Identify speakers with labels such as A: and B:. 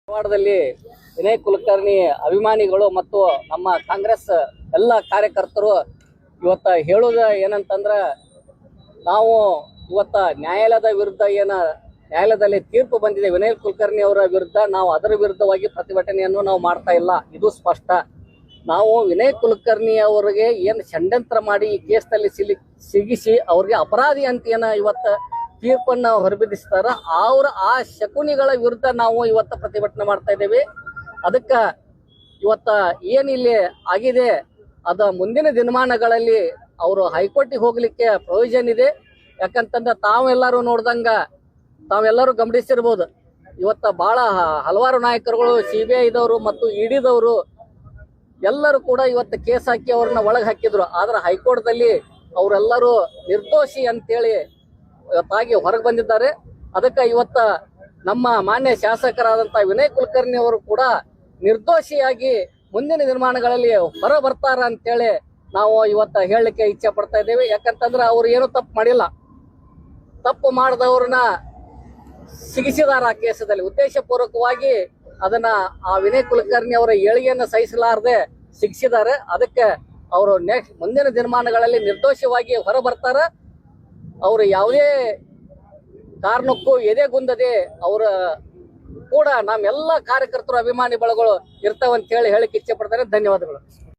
A: ಧಾರವಾಡದಲ್ಲಿ ವಿನಯ್ ಕುಲಕರ್ಣಿ ಅಭಿಮಾನಿಗಳು ಮತ್ತು ನಮ್ಮ ಕಾಂಗ್ರೆಸ್ ಎಲ್ಲ ಕಾರ್ಯಕರ್ತರು ಇವತ್ತ ಹೇಳುವುದು ಏನಂತಂದ್ರ ನಾವು ಇವತ್ತ ನ್ಯಾಯಾಲಯದ ವಿರುದ್ಧ ನ್ಯಾಯಾಲಯದಲ್ಲಿ ತೀರ್ಪು ಬಂದಿದೆ ವಿನಯ್ ಕುಲಕರ್ಣಿ ಅವರ ವಿರುದ್ಧ. ನಾವು ಅದರ ವಿರುದ್ಧವಾಗಿ ಪ್ರತಿಭಟನೆಯನ್ನು ನಾವು ಮಾಡ್ತಾ ಇಲ್ಲ, ಇದು ಸ್ಪಷ್ಟ. ನಾವು ವಿನಯ್ ಕುಲಕರ್ಣಿ ಅವರಿಗೆ ಏನು ಷಡ್ಯಂತ್ರ ಮಾಡಿ ಈ ಕೇಸ್ನಲ್ಲಿ ಸಿಗಿಸಿ ಅವ್ರಿಗೆ ಅಪರಾಧಿ ಅಂತ ಇವತ್ತ ತೀರ್ಪನ್ನು ಹೊರಬಿಡಿಸ್ತಾರ, ಆ ಶಕುನಿಗಳ ವಿರುದ್ಧ ನಾವು ಇವತ್ತ ಪ್ರತಿಭಟನೆ ಮಾಡ್ತಾ ಇದ್ದೇವೆ. ಅದಕ್ಕ ಇವತ್ತ ಏನಿಲ್ಲಿ ಆಗಿದೆ ಅದ ಮುಂದಿನ ದಿನಮಾನಗಳಲ್ಲಿ ಅವರು ಹೈಕೋರ್ಟಿಗೆ ಹೋಗ್ಲಿಕ್ಕೆ ಪ್ರಯೋಜನ ಇದೆ. ಯಾಕಂತಂದ್ರೆ ತಾವೆಲ್ಲರೂ ಗಮನಿಸಿರ್ಬೋದು, ಇವತ್ತ ಬಹಳ ಹಲವಾರು ನಾಯಕರುಗಳು CBI ದವರು ಮತ್ತು ಇಡಿದವರು ಎಲ್ಲರೂ ಕೂಡ ಇವತ್ತು ಕೇಸ್ ಹಾಕಿ ಅವ್ರನ್ನ ಒಳಗೆ ಹಾಕಿದ್ರು. ಆದ್ರೆ ಹೈಕೋರ್ಟ್ದಲ್ಲಿ ಅವರೆಲ್ಲರೂ ನಿರ್ದೋಷಿ ಅಂತೇಳಿ ಇವತ್ತಾಗಿ ಹೊರಗೆ ಬಂದಿದ್ದಾರೆ. ಅದಕ್ಕೆ ಇವತ್ತ ನಮ್ಮ ಮಾನ್ಯ ಶಾಸಕರಾದಂಥ ವಿನಯ್ ಕುಲಕರ್ಣಿ ಅವರು ಕೂಡ ನಿರ್ದೋಷಿಯಾಗಿ ಮುಂದಿನ ನಿರ್ಮಾಣಗಳಲ್ಲಿ ಹೊರ ಬರ್ತಾರ ಅಂತೇಳಿ ನಾವು ಇವತ್ತ ಹೇಳಲಿಕ್ಕೆ ಇಚ್ಛೆ ಪಡ್ತಾ ಇದ್ದೇವೆ. ಯಾಕಂತಂದ್ರೆ ಅವ್ರು ಏನು ತಪ್ಪು ಮಾಡಿಲ್ಲ, ತಪ್ಪು ಮಾಡಿದವ್ರನ್ನ ಸಿಗಿಸಿದಾರ ಆ ಕೇಸದಲ್ಲಿ ಉದ್ದೇಶಪೂರ್ವಕವಾಗಿ. ಅದನ್ನ ಆ ವಿನಯ್ ಕುಲಕರ್ಣಿ ಅವರ ಏಳಿಗೆಯನ್ನು ಸಹಿಸಲಾರದೆ ಶಿಕ್ಷಿಸಿದ್ದಾರೆ. ಅದಕ್ಕೆ ಅವರು ಮುಂದಿನ ದಿನಮಾನಗಳಲ್ಲಿ ನಿರ್ದೋಷವಾಗಿ ಹೊರ ಬರ್ತಾರ. ಅವರು ಯಾವುದೇ ಕಾರಣಕ್ಕೂ ಎದೆಗುಂದದೆ ಅವರ ಕೂಡ ನಮ್ಮೆಲ್ಲ ಕಾರ್ಯಕರ್ತರು ಅಭಿಮಾನಿ ಬಳಗಳು ಇರ್ತಾವಂತ ಹೇಳಿ ಹೇಳಿಕ್ಕೆ ಇಚ್ಛೆ ಪಡ್ತಾರೆ. ಧನ್ಯವಾದಗಳು.